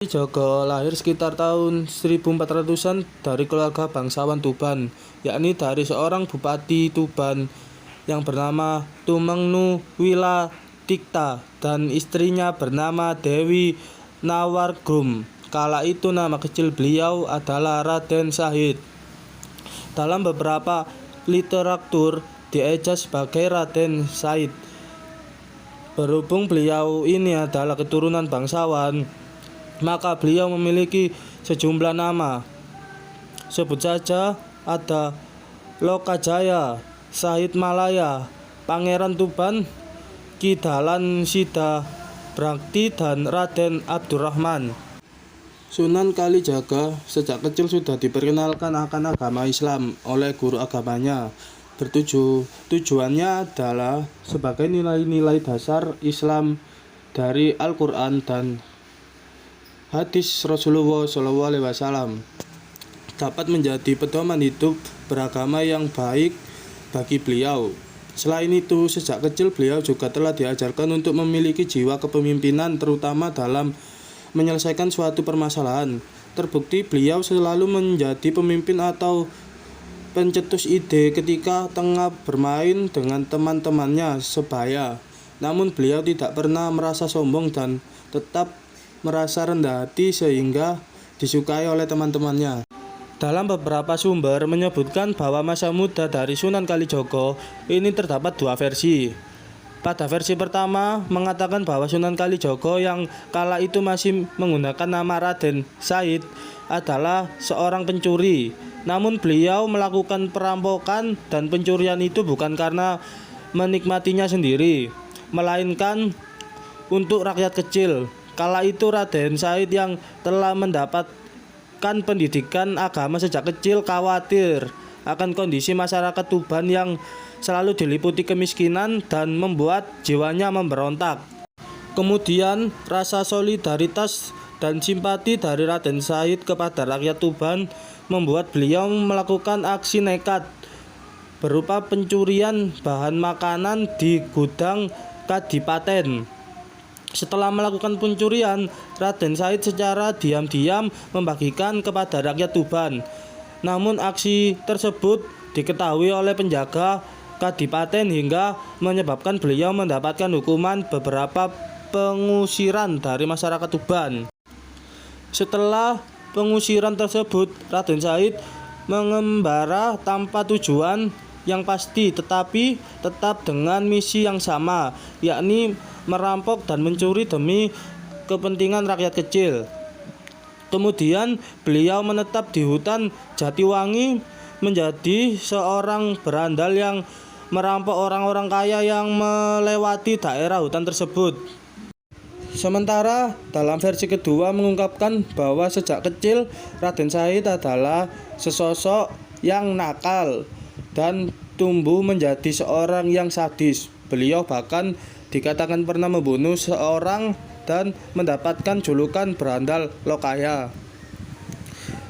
Joko lahir sekitar tahun 1400-an dari keluarga bangsawan Tuban, yakni dari seorang bupati Tuban yang bernama Tumengnu Wilatikta dan istrinya bernama Dewi Nawargrum. Kala itu nama kecil beliau adalah Raden Syahid. Dalam beberapa literatur dieja sebagai Raden Syahid. Berhubung beliau ini adalah keturunan bangsawan, maka beliau memiliki sejumlah nama. Sebut saja ada Lokajaya, Syahid Malaya, Pangeran Tuban, Ki Dahlan Sida Brakti, dan Raden Abdurrahman. Sunan Kalijaga sejak kecil sudah diperkenalkan akan agama Islam oleh guru agamanya. Tujuannya adalah sebagai nilai-nilai dasar Islam dari Al-Quran dan hadis Rasulullah SAW dapat menjadi pedoman hidup beragama yang baik bagi beliau. Selain itu, sejak kecil beliau juga telah diajarkan untuk memiliki jiwa kepemimpinan, terutama dalam menyelesaikan suatu permasalahan. Terbukti beliau selalu menjadi pemimpin atau pencetus ide ketika tengah bermain dengan teman-temannya sebaya. Namun beliau tidak pernah merasa sombong dan tetap merasa rendah hati sehingga disukai oleh teman-temannya. Dalam beberapa sumber menyebutkan bahwa masa muda dari Sunan Kalijogo ini terdapat dua versi. Pada versi pertama mengatakan bahwa Sunan Kalijogo yang kala itu masih menggunakan nama Raden Syahid adalah seorang pencuri. Namun beliau melakukan perampokan dan pencurian itu bukan karena menikmatinya sendiri, melainkan untuk rakyat kecil. Kala itu Raden Syahid yang telah mendapatkan pendidikan agama sejak kecil khawatir akan kondisi masyarakat Tuban yang selalu diliputi kemiskinan dan membuat jiwanya memberontak. Kemudian rasa solidaritas dan simpati dari Raden Syahid kepada rakyat Tuban membuat beliau melakukan aksi nekat berupa pencurian bahan makanan di gudang Kadipaten. Setelah melakukan pencurian, Raden Syahid secara diam-diam membagikan kepada rakyat Tuban. Namun aksi tersebut diketahui oleh penjaga Kadipaten hingga menyebabkan beliau mendapatkan hukuman beberapa pengusiran dari masyarakat Tuban. Setelah pengusiran tersebut, Raden Syahid mengembara tanpa tujuan yang pasti, tetapi tetap dengan misi yang sama, yakni merampok dan mencuri demi kepentingan rakyat kecil. Kemudian beliau menetap di hutan Jatiwangi menjadi seorang berandal yang merampok orang-orang kaya yang melewati daerah hutan tersebut. Sementara dalam versi kedua mengungkapkan bahwa sejak kecil Raden Syahid adalah sesosok yang nakal dan tumbuh menjadi seorang yang sadis. Beliau bahkan dikatakan pernah membunuh seorang dan mendapatkan julukan berandal Lokaya.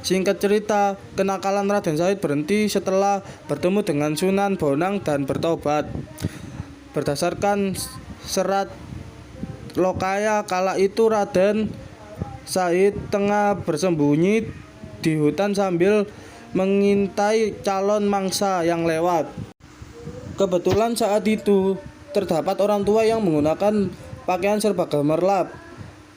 Singkat cerita, kenakalan Raden Syahid berhenti setelah bertemu dengan Sunan Bonang dan bertobat. Berdasarkan serat Lokaya, kala itu Raden Syahid tengah bersembunyi di hutan sambil mengintai calon mangsa yang lewat. Kebetulan saat itu terdapat orang tua yang menggunakan pakaian serba gemerlap,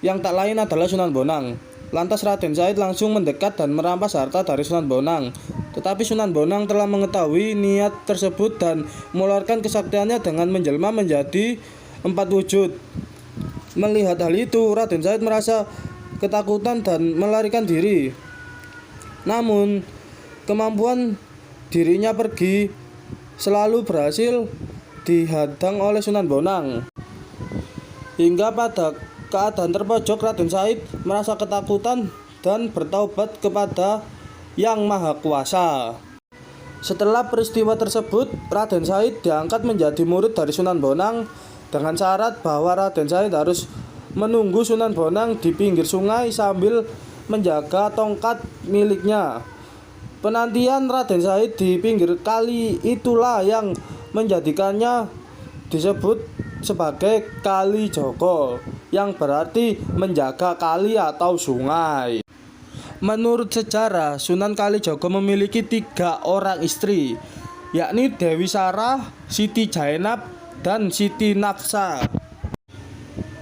yang tak lain adalah Sunan Bonang. Lantas Raden Syahid langsung mendekat dan merampas harta dari Sunan Bonang. Tetapi Sunan Bonang telah mengetahui niat tersebut dan mengeluarkan kesaktiannya dengan menjelma menjadi 4 wujud. Melihat hal itu, Raden Syahid merasa ketakutan dan melarikan diri. Namun, kemampuan dirinya pergi selalu berhasil dihadang oleh Sunan Bonang. Hingga pada keadaan terpojok, Raden Syahid merasa ketakutan dan bertaubat kepada Yang Maha Kuasa. Setelah peristiwa tersebut, Raden Syahid diangkat menjadi murid dari Sunan Bonang dengan syarat bahwa Raden Syahid harus menunggu Sunan Bonang di pinggir sungai sambil menjaga tongkat miliknya. Penantian Raden Syahid di pinggir kali itulah yang menjadikannya disebut sebagai Kalijogo. yang berarti menjaga kali atau sungai. Menurut sejarah, Sunan Kalijaga memiliki 3 orang istri, yakni Dewi Sarah, Siti Jainab, dan Siti Nafsa.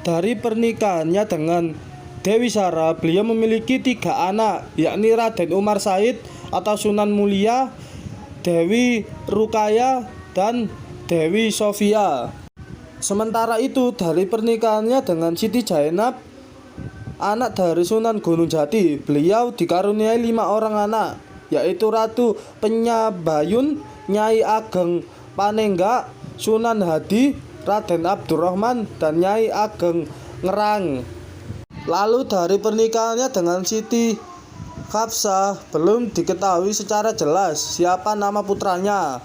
Dari pernikahannya dengan Dewi Sarah, beliau memiliki 3 anak, yakni Raden Umar Said atau Sunan Mulia, Dewi Rukaya, dan Dewi Sofia. Sementara itu, dari pernikahannya dengan Siti Jainab, anak dari Sunan Gunung Jati, beliau dikaruniai 5 orang anak, yaitu Ratu Penyabayun, Nyai Ageng Panenggak, Sunan Hadi, Raden Abdurrahman, dan Nyai Ageng Ngerang. Lalu dari pernikahannya dengan Siti Hafsah belum diketahui secara jelas siapa nama putranya.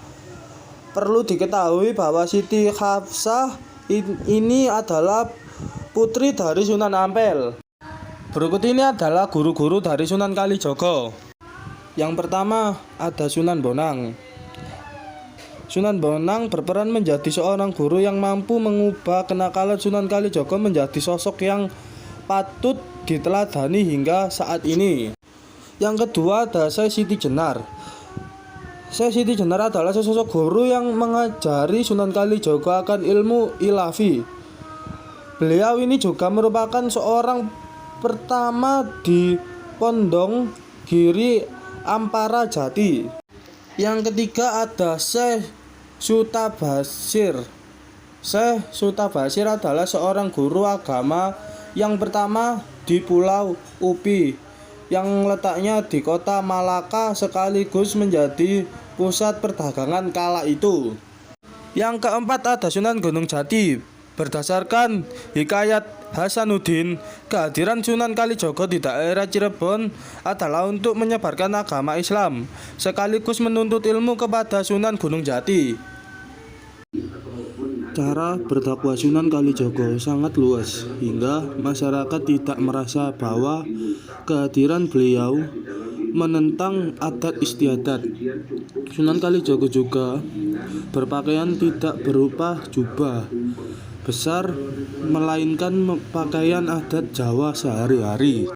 Perlu diketahui bahwa Siti Hafsah ini adalah putri dari Sunan Ampel. Berikut ini adalah guru-guru dari Sunan Kalijaga. Yang pertama ada Sunan Bonang. Sunan Bonang berperan menjadi seorang guru yang mampu mengubah kenakalan Sunan Kalijaga menjadi sosok yang patut diteladani hingga saat ini. Yang kedua ada Syekh Siti Jenar. Syekh Siti Jenar adalah sosok guru yang mengajari Sunan Kalijaga akan ilmu ilafi. Beliau ini juga merupakan seorang pertama di Pondong Giri Ampara Jati. Yang ketiga ada Syekh Sutabasir. Syekh Sutabasir adalah seorang guru agama yang pertama di Pulau Upi yang letaknya di kota Malaka sekaligus menjadi pusat perdagangan kala itu. Yang keempat ada Sunan Gunung Jati. Berdasarkan hikayat Hasanuddin, kehadiran Sunan Kalijaga di daerah Cirebon adalah untuk menyebarkan agama Islam sekaligus menuntut ilmu kepada Sunan Gunung Jati. Cara berdakwah Sunan Kalijaga sangat luas hingga masyarakat tidak merasa bahwa kehadiran beliau menentang adat istiadat. Sunan Kalijaga juga berpakaian tidak berupa jubah besar melainkan pakaian adat Jawa sehari-hari.